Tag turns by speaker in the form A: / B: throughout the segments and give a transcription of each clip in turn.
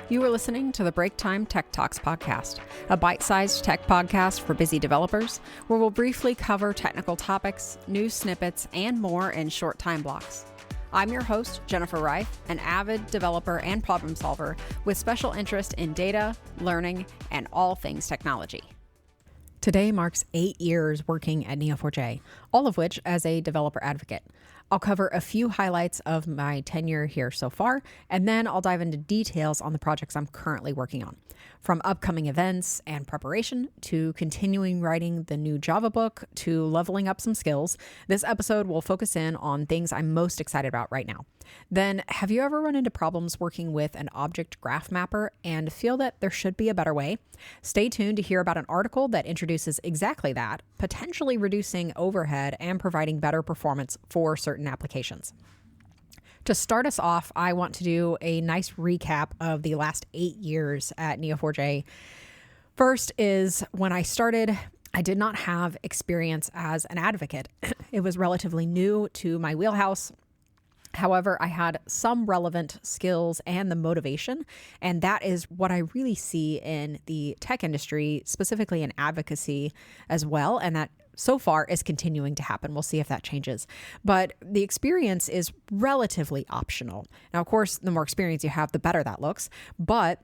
A: You are listening to the Break Time Tech Talks podcast, a bite-sized tech podcast for busy developers, where we'll briefly cover technical topics, news snippets, and more in short time blocks. I'm your host, Jennifer Reif, an avid developer and problem solver with special interest in data, learning, and all things technology. Today marks 8 years working at Neo4j, all of which as a developer advocate. I'll cover a few highlights of my tenure here so far, and then I'll dive into details on the projects I'm currently working on. From upcoming events and preparation to continuing writing the new Java book to leveling up some skills, this episode will focus in on things I'm most excited about right now. Then, have you ever run into problems working with an object graph mapper and feel that there should be a better way? Stay tuned to hear about an article that introduces exactly that, potentially reducing overhead and providing better performance for certain applications. To start us off, I want to do a nice recap of the last 8 years at Neo4j. First is when I started, I did not have experience as an advocate. It was relatively new to my wheelhouse. However, I had some relevant skills and the motivation, and that is what I really see in the tech industry, specifically in advocacy as well, and that so far is continuing to happen. We'll see if that changes. But the experience is relatively optional. Now, of course, the more experience you have, the better that looks, but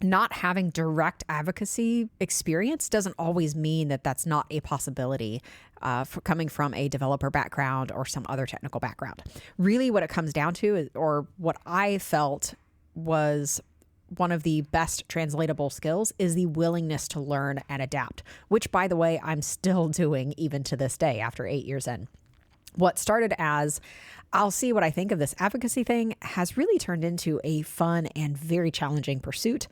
A: not having direct advocacy experience doesn't always mean that that's not a possibility for coming from a developer background or some other technical background. Really what it comes down to is, or what I felt was one of the best translatable skills, is the willingness to learn and adapt, which, by the way, I'm still doing even to this day after 8 years in. What started as, I'll see what I think of this advocacy thing, has really turned into a fun and very challenging pursuit.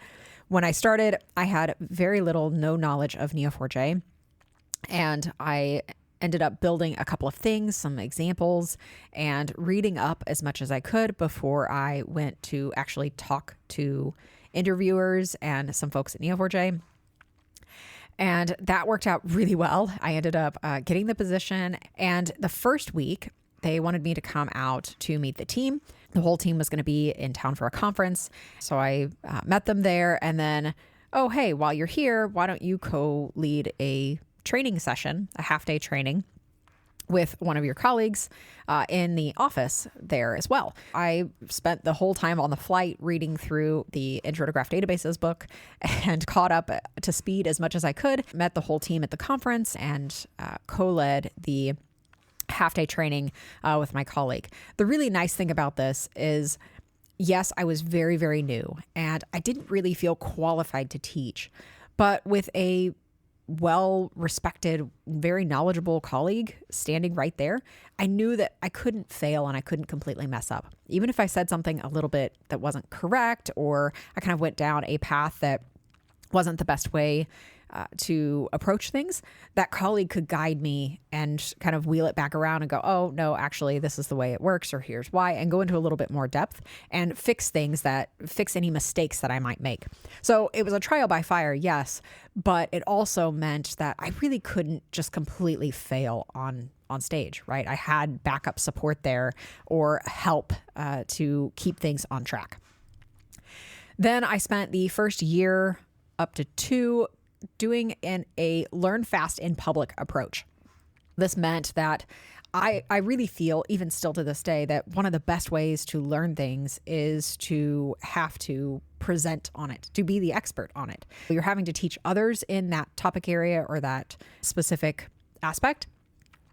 A: When I started, I had very little, no knowledge of Neo4j, and I ended up building a couple of things, some examples, and reading up as much as I could before I went to actually talk to interviewers and some folks at Neo4j. And that worked out really well. I ended up getting the position, and the first week, they wanted me to come out to meet the team. The whole team was going to be in town for a conference. So I met them there, and then, oh, hey, while you're here, why don't you co-lead a training session, a half-day training with one of your colleagues in the office there as well. I spent the whole time on the flight reading through the Intro to Graph Databases book and caught up to speed as much as I could, met the whole team at the conference, and co-led the half-day training with my colleague. The really nice thing about this is, yes, I was very, very new, and I didn't really feel qualified to teach, but with a well-respected, very knowledgeable colleague standing right there, I knew that I couldn't fail and I couldn't completely mess up. Even if I said something a little bit that wasn't correct, or I kind of went down a path that wasn't the best way to approach things, that colleague could guide me and kind of wheel it back around and go, oh, no, actually, this is the way it works, or here's why, and go into a little bit more depth and fix any mistakes that I might make. So it was a trial by fire, yes, but it also meant that I really couldn't just completely fail on stage, right? I had backup support there or help to keep things on track. Then I spent the first year up to 2 doing a learn fast in public approach. This meant that I really feel, even still to this day, that one of the best ways to learn things is to have to present on it, to be the expert on it. You're having to teach others in that topic area or that specific aspect.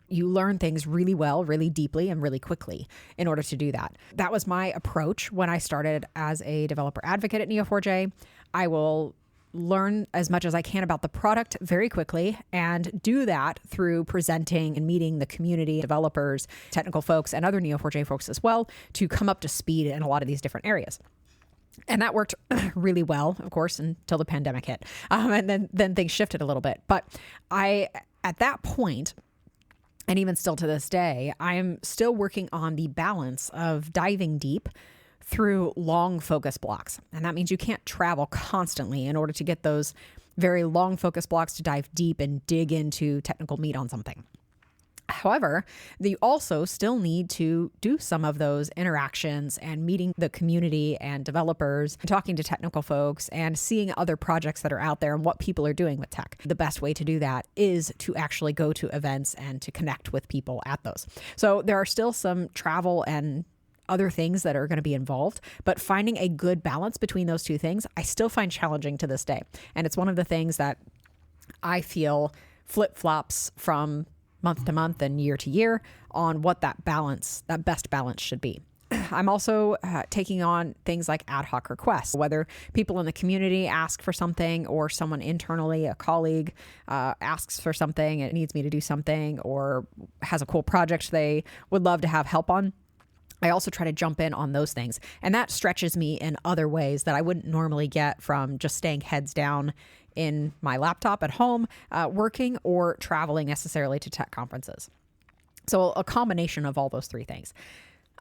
A: You learn things really well, really deeply, and really quickly in order to do that. That was my approach when I started as a developer advocate at Neo4j. I will learn as much as I can about the product very quickly, and do that through presenting and meeting the community, developers, technical folks, and other Neo4j folks as well, to come up to speed in a lot of these different areas. And that worked really well, of course, until the pandemic hit. And then things shifted a little bit. But at that point, and even still to this day, I'm still working on the balance of diving deep through long focus blocks. And that means you can't travel constantly in order to get those very long focus blocks to dive deep and dig into technical meat on something. However, you also still need to do some of those interactions and meeting the community and developers, talking to technical folks and seeing other projects that are out there and what people are doing with tech. The best way to do that is to actually go to events and to connect with people at those. So there are still some travel and other things that are going to be involved, but finding a good balance between those two things, I still find challenging to this day. And it's one of the things that I feel flip-flops from month to month and year to year on what that best balance should be. I'm also taking on things like ad hoc requests, whether people in the community ask for something or someone internally, a colleague, asks for something and needs me to do something or has a cool project they would love to have help on. I also try to jump in on those things. And that stretches me in other ways that I wouldn't normally get from just staying heads down in my laptop at home, working or traveling necessarily to tech conferences. So a combination of all those three things.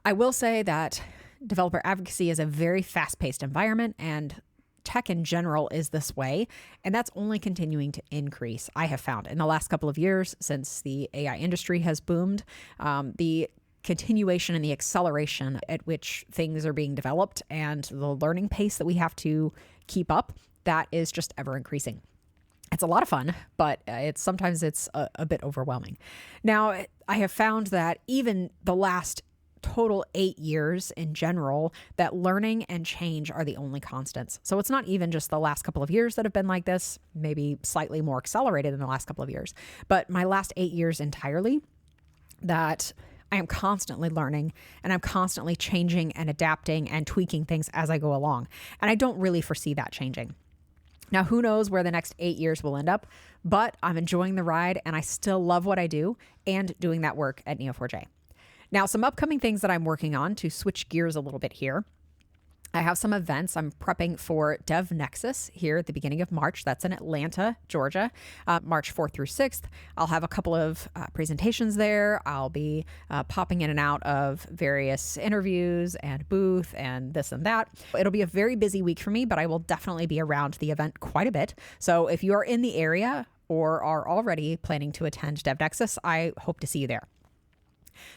A: I will say that developer advocacy is a very fast-paced environment, and tech in general is this way, and that's only continuing to increase, I have found. In the last couple of years, since the AI industry has boomed, the continuation and the acceleration at which things are being developed and the learning pace that we have to keep up, that is just ever increasing. It's a lot of fun, but sometimes it's a bit overwhelming. Now, I have found that even the last total 8 years in general, that learning and change are the only constants. So it's not even just the last couple of years that have been like this, maybe slightly more accelerated in the last couple of years, but my last 8 years entirely, that I am constantly learning and I'm constantly changing and adapting and tweaking things as I go along. And I don't really foresee that changing. Now, who knows where the next 8 years will end up, but I'm enjoying the ride and I still love what I do and doing that work at Neo4j. Now, some upcoming things that I'm working on to switch gears a little bit here. I have some events. I'm prepping for Devnexus here at the beginning of March. That's in Atlanta, Georgia, March 4th through 6th. I'll have a couple of presentations there. I'll be popping in and out of various interviews and booth and this and that. It'll be a very busy week for me, but I will definitely be around the event quite a bit. So if you are in the area or are already planning to attend Devnexus, I hope to see you there.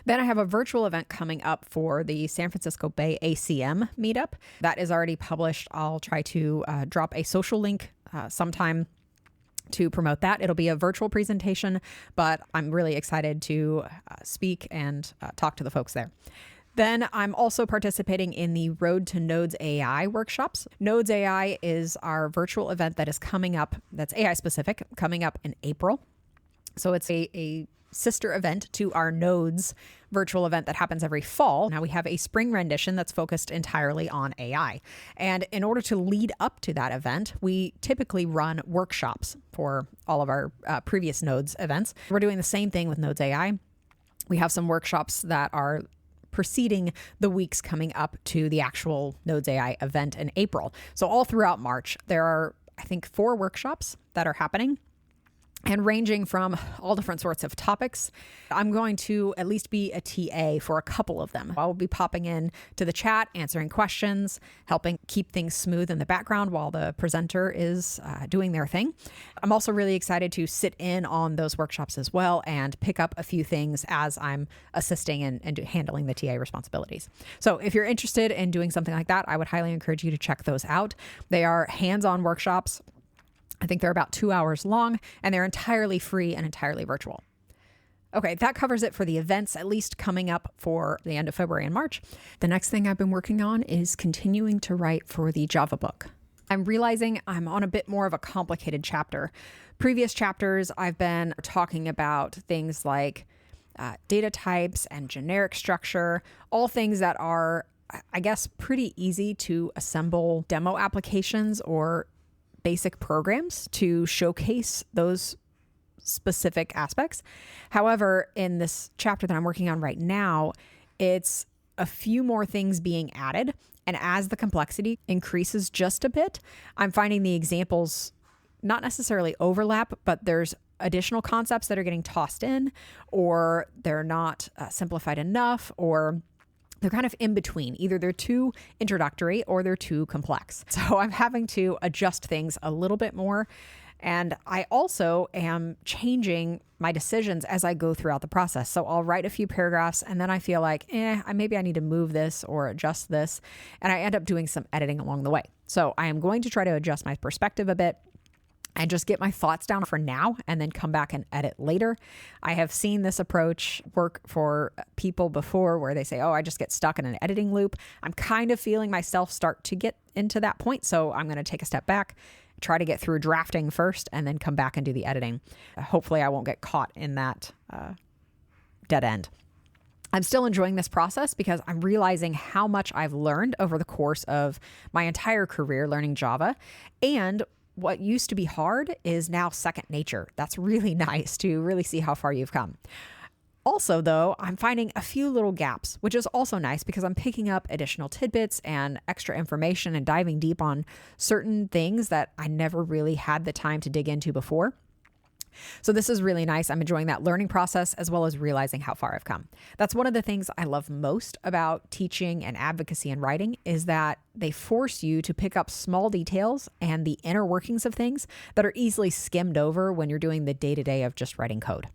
A: Then I have a virtual event coming up for the San Francisco Bay ACM meetup. That is already published. I'll try to drop a social link sometime to promote that. It'll be a virtual presentation, but I'm really excited to speak and talk to the folks there. Then I'm also participating in the Road to Nodes AI workshops. Nodes AI is our virtual event that is coming up, that's AI specific, coming up in April. So it's a sister event to our Nodes virtual event that happens every fall. Now we have a spring rendition that's focused entirely on AI. And in order to lead up to that event, we typically run workshops for all of our previous Nodes events. We're doing the same thing with Nodes AI. We have some workshops that are preceding the weeks coming up to the actual Nodes AI event in April. So all throughout March, there are, I think, 4 workshops that are happening, and ranging from all different sorts of topics. I'm going to at least be a TA for a couple of them. I will be popping in to the chat, answering questions, helping keep things smooth in the background while the presenter is doing their thing. I'm also really excited to sit in on those workshops as well and pick up a few things as I'm assisting and handling the TA responsibilities. So if you're interested in doing something like that, I would highly encourage you to check those out. They are hands-on workshops. I think they're about 2 hours long, and they're entirely free and entirely virtual. Okay, that covers it for the events, at least coming up for the end of February and March. The next thing I've been working on is continuing to write for the Java book. I'm realizing I'm on a bit more of a complicated chapter. Previous chapters, I've been talking about things like data types and generic structure, all things that are, I guess, pretty easy to assemble demo applications or basic programs to showcase those specific aspects. However, in this chapter that I'm working on right now, it's a few more things being added. And as the complexity increases just a bit, I'm finding the examples not necessarily overlap, but there's additional concepts that are getting tossed in, or they're not simplified enough, or they're kind of in between. Either they're too introductory or they're too complex. So I'm having to adjust things a little bit more. And I also am changing my decisions as I go throughout the process. So I'll write a few paragraphs and then I feel like, maybe I need to move this or adjust this. And I end up doing some editing along the way. So I am going to try to adjust my perspective a bit and just get my thoughts down for now and then come back and edit later. I have seen this approach work for people before where they say, I just get stuck in an editing loop. I'm kind of feeling myself start to get into that point. So I'm going to take a step back, try to get through drafting first, and then come back and do the editing. Hopefully I won't get caught in that dead end. I'm still enjoying this process because I'm realizing how much I've learned over the course of my entire career learning Java. And what used to be hard is now second nature. That's really nice to really see how far you've come. Also, though, I'm finding a few little gaps, which is also nice because I'm picking up additional tidbits and extra information and diving deep on certain things that I never really had the time to dig into before. So this is really nice. I'm enjoying that learning process as well as realizing how far I've come. That's one of the things I love most about teaching and advocacy and writing is that they force you to pick up small details and the inner workings of things that are easily skimmed over when you're doing the day-to-day of just writing code.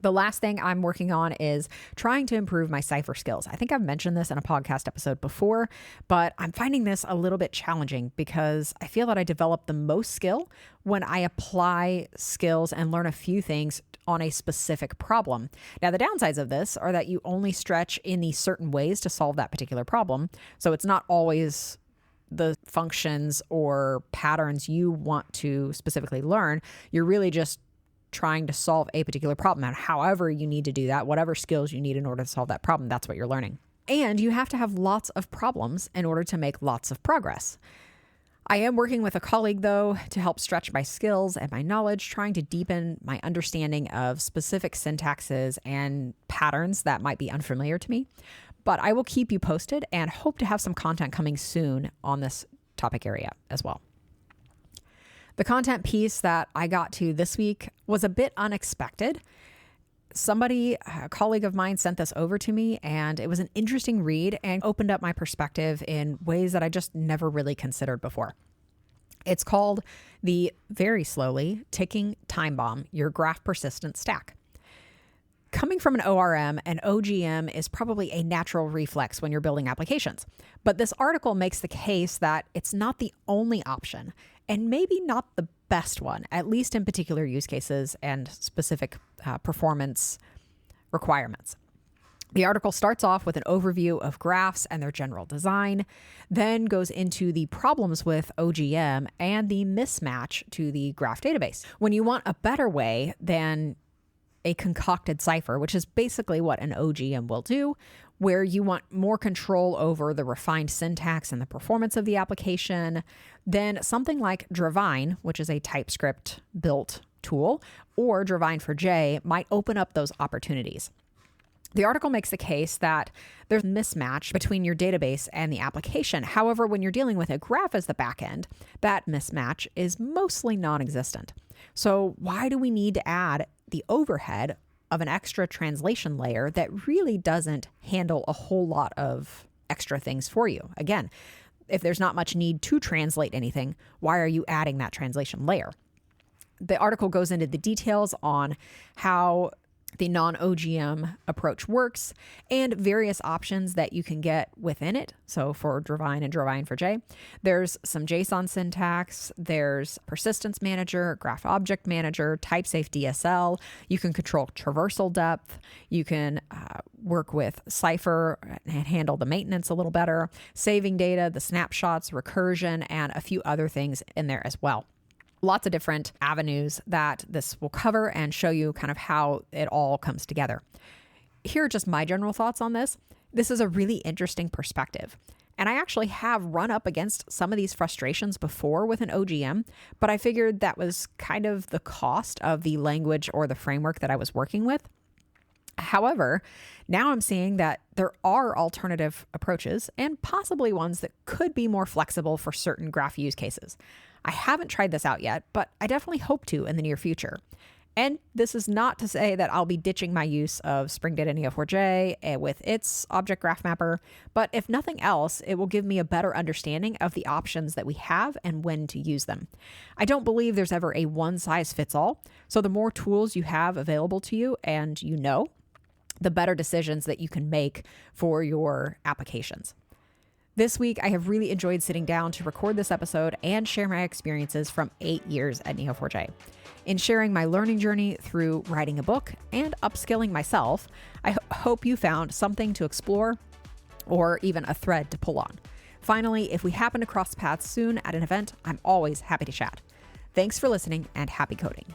A: The last thing I'm working on is trying to improve my Cypher skills. I think I've mentioned this in a podcast episode before, but I'm finding this a little bit challenging because I feel that I develop the most skill when I apply skills and learn a few things on a specific problem. Now, the downsides of this are that you only stretch in these certain ways to solve that particular problem. So it's not always the functions or patterns you want to specifically learn. You're really just trying to solve a particular problem. And however you need to do that, whatever skills you need in order to solve that problem, that's what you're learning. And you have to have lots of problems in order to make lots of progress. I am working with a colleague, though, to help stretch my skills and my knowledge, trying to deepen my understanding of specific syntaxes and patterns that might be unfamiliar to me. But I will keep you posted and hope to have some content coming soon on this topic area as well. The content piece that I got to this week was a bit unexpected. A colleague of mine sent this over to me, and it was an interesting read and opened up my perspective in ways that I just never really considered before. It's called The Very Slowly Ticking Time Bomb, Your Graph Persistent Stack. Coming from an ORM, an OGM is probably a natural reflex when you're building applications. But this article makes the case that it's not the only option, and maybe not the best one, at least in particular use cases and specific performance requirements. The article starts off with an overview of graphs and their general design, then goes into the problems with OGM and the mismatch to the graph database. When you want a better way than a concocted Cypher, which is basically what an OGM will do, where you want more control over the refined syntax and the performance of the application, then something like Dravine, which is a TypeScript built tool, or Dravine for J might open up those opportunities. The article makes the case that there's a mismatch between your database and the application. However, when you're dealing with a graph as the backend, that mismatch is mostly non-existent. So why do we need to add the overhead of an extra translation layer that really doesn't handle a whole lot of extra things for you? Again, if there's not much need to translate anything, why are you adding that translation layer? The article goes into the details on how the non-OGM approach works and various options that you can get within it. So for Dravine and Dravine for J, there's some JSON syntax, there's persistence manager, graph object manager, type safe DSL. You can control traversal depth. You can work with Cypher and handle the maintenance a little better, saving data, the snapshots, recursion, and a few other things in there as well. Lots of different avenues that this will cover and show you kind of how it all comes together. Here are just my general thoughts on this. This is a really interesting perspective. And I actually have run up against some of these frustrations before with an OGM, but I figured that was kind of the cost of the language or the framework that I was working with. However, now I'm seeing that there are alternative approaches and possibly ones that could be more flexible for certain graph use cases. I haven't tried this out yet, but I definitely hope to in the near future. And this is not to say that I'll be ditching my use of Spring Data Neo4j with its object graph mapper, but if nothing else, it will give me a better understanding of the options that we have and when to use them. I don't believe there's ever a one-size-fits-all, so the more tools you have available to you and the better decisions that you can make for your applications. This week, I have really enjoyed sitting down to record this episode and share my experiences from 8 years at Neo4j. In sharing my learning journey through writing a book and upskilling myself, I hope you found something to explore or even a thread to pull on. Finally, if we happen to cross paths soon at an event, I'm always happy to chat. Thanks for listening and happy coding.